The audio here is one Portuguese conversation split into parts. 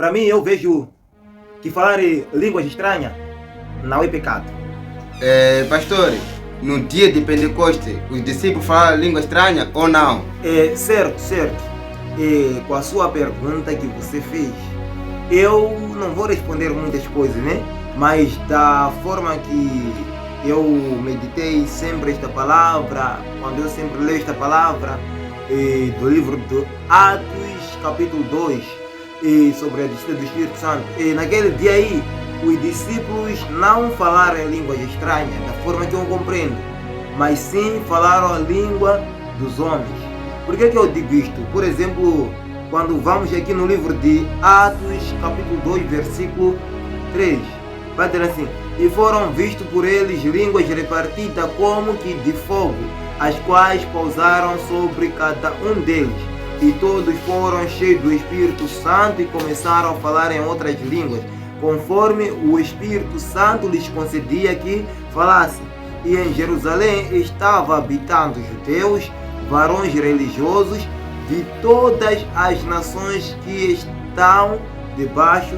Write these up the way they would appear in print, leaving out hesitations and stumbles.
Para mim, eu vejo que falar línguas estranhas não é pecado. Pastor, no dia de Pentecostes, os discípulos falaram língua estranha ou não? Certo. Com a sua pergunta que você fez, eu não vou responder muitas coisas, né? Mas da forma que eu meditei sempre esta palavra, quando eu sempre leio esta palavra, do livro de Atos, capítulo 2, sobre a descida do Espírito Santo, naquele dia aí, os discípulos não falaram em línguas estranhas, da forma que eu compreendo, mas sim falaram a língua dos homens. Por que eu digo isto? Por exemplo, quando vamos aqui no livro de Atos, capítulo 2, versículo 3, vai dizer assim: e foram vistos por eles línguas repartidas como que de fogo, as quais pousaram sobre cada um deles. E todos foram cheios do Espírito Santo e começaram a falar em outras línguas, conforme o Espírito Santo lhes concedia que falassem. E em Jerusalém estavam habitando judeus, varões religiosos de todas as nações que estão debaixo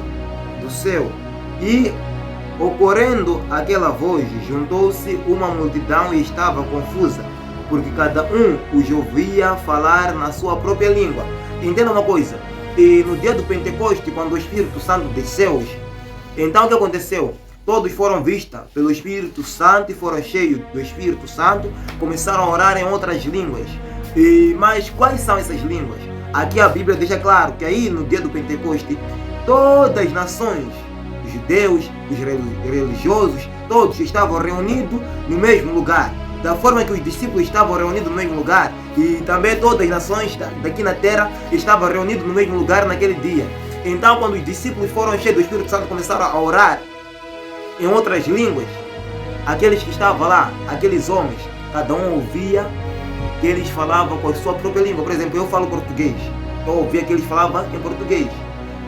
do céu. E, ocorrendo aquela voz, juntou-se uma multidão e estava confusa, porque cada um os ouvia falar na sua própria língua. Entenda uma coisa, e no dia do Pentecoste, quando o Espírito Santo desceu, então o que aconteceu? Todos foram vistos pelo Espírito Santo e foram cheios do Espírito Santo, começaram a orar em outras línguas. Mas quais são essas línguas? Aqui a Bíblia deixa claro que aí no dia do Pentecoste, todas as nações, os judeus, os religiosos, todos estavam reunidos no mesmo lugar. Da forma que os discípulos estavam reunidos no mesmo lugar, e também todas as nações daqui na terra estavam reunidas no mesmo lugar naquele dia. Então, quando os discípulos foram cheios do Espírito Santo, começaram a orar em outras línguas, aqueles que estavam lá, aqueles homens, cada um ouvia que eles falavam com a sua própria língua. Por exemplo, eu falo português, eu ouvia que eles falavam em português.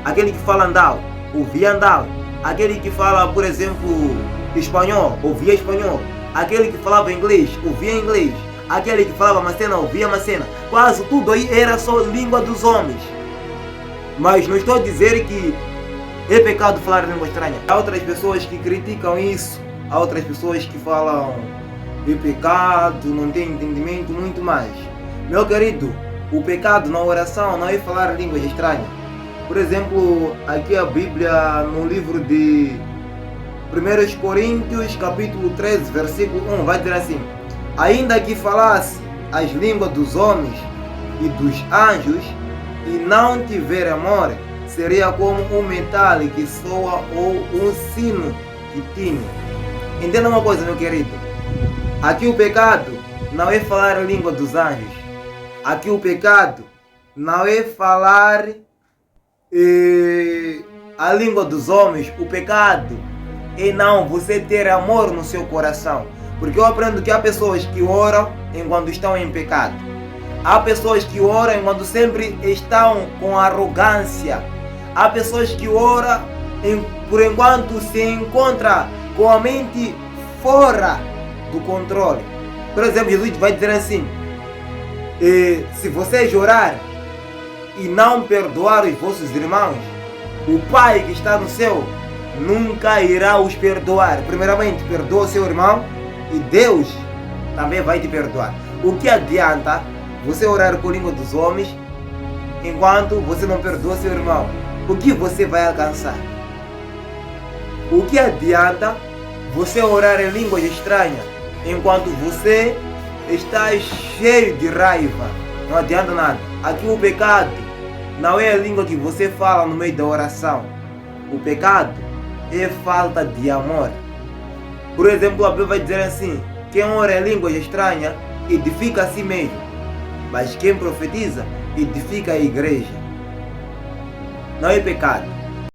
Aquele que fala andal, ouvia andal. Aquele que fala, por exemplo, espanhol, ouvia espanhol. Aquele que falava inglês, ouvia inglês. Aquele que falava macena, ouvia macena. Quase tudo aí era só língua dos homens. Mas não estou a dizer que é pecado falar língua estranha. Há outras pessoas que criticam isso. Há outras pessoas que falam é pecado, não tem entendimento, muito mais. Meu querido, o pecado na oração não é falar línguas estranhas. Por exemplo, aqui a Bíblia, no livro de 1 Coríntios, capítulo 13, versículo 1, vai dizer assim: ainda que falasse as línguas dos homens e dos anjos, e não tiver amor, seria como um metal que soa ou um sino que tine. Entenda uma coisa, meu querido. Aqui o pecado não é falar a língua dos anjos. Aqui o pecado não é falar a língua dos homens. O pecado é não você ter amor no seu coração. Porque eu aprendo que há pessoas que oram enquanto estão em pecado. Há pessoas que oram enquanto sempre estão com arrogância. Há pessoas que oram por enquanto se encontram com a mente fora do controle. Por exemplo, Jesus vai dizer assim: se vocês orar e não perdoar os vossos irmãos, o Pai que está no céu nunca irá os perdoar. Primeiramente, perdoa o seu irmão e Deus também vai te perdoar. O que adianta você orar com a língua dos homens enquanto você não perdoa seu irmão? O que você vai alcançar? O que adianta você orar em línguas estranhas enquanto você está cheio de raiva? Não adianta nada. Aqui o pecado não é a língua que você fala no meio da oração. O pecado é falta de amor. Por exemplo, a Bíblia vai dizer assim: quem ora em línguas estranhas edifica a si mesmo, mas quem profetiza edifica a igreja. Não é pecado.